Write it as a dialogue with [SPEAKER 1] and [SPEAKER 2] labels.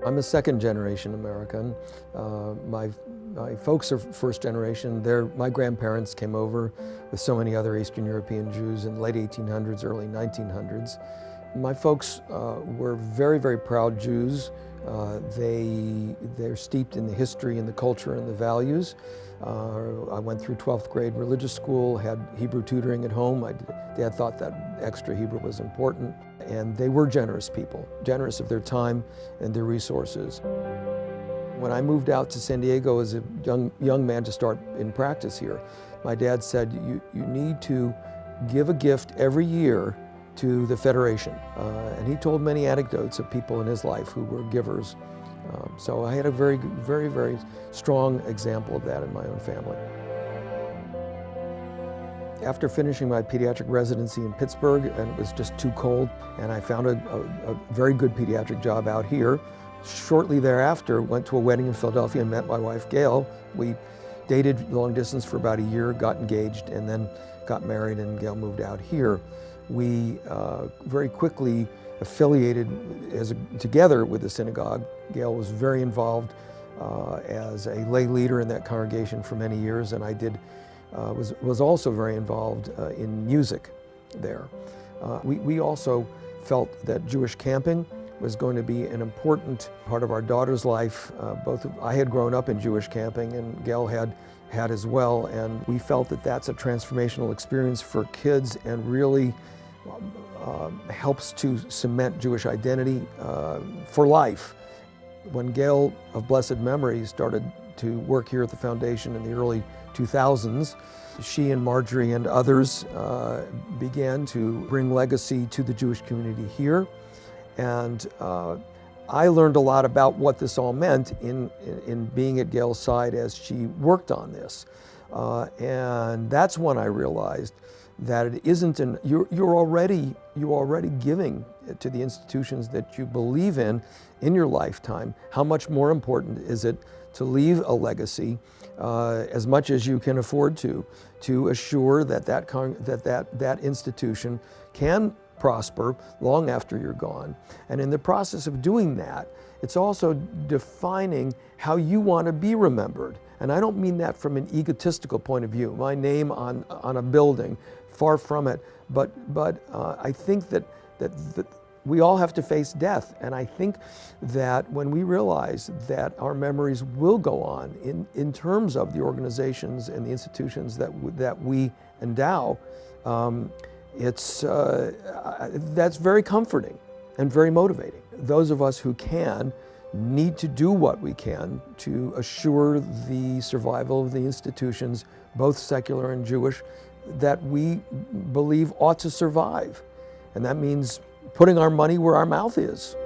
[SPEAKER 1] I'm a second-generation American. My folks are first generation. My grandparents came over with so many other Eastern European Jews in the late 1800s, early 1900s. My folks were very, very proud Jews. They're steeped in the history and the culture and the values. I went through 12th grade religious school, had Hebrew tutoring at home. Dad thought that extra Hebrew was important. And they were generous people, generous of their time and their resources. When I moved out to San Diego as a young man to start in practice here, my dad said, you need to give a gift every year to the Federation. And he told many anecdotes of people in his life who were givers. So I had a very, very, very strong example of that in my own family. After finishing my pediatric residency in Pittsburgh, and it was just too cold, and I found a very good pediatric job out here. Shortly thereafter, went to a wedding in Philadelphia and met my wife, Gail. We dated long distance for about a year, got engaged, and then got married, and Gail moved out here. We very quickly affiliated together with the synagogue. Gail was very involved as a lay leader in that congregation for many years, and I was also very involved in music there. We also felt that Jewish camping was going to be an important part of our daughter's life. I had grown up in Jewish camping, and Gail had as well, and we felt that that's a transformational experience for kids and really helps to cement Jewish identity for life. When Gail, of blessed memory, started to work here at the foundation in the early 2000s, she and Marjorie and others began to bring legacy to the Jewish community here. And I learned a lot about what this all meant in being at Gail's side as she worked on this. And that's when I realized that it isn't you're already giving to the institutions that you believe in your lifetime. How much more important is it to leave a legacy as much as you can afford to assure that institution can prosper long after you're gone. And in the process of doing that, it's also defining how you want to be remembered. And I don't mean that from an egotistical point of view, my name on a building, far from it. But I think that we all have to face death. And I think that when we realize that our memories will go on in terms of the organizations and the institutions that we endow, that's very comforting and very motivating. Those of us who can need to do what we can to assure the survival of the institutions, both secular and Jewish, that we believe ought to survive. And that means putting our money where our mouth is.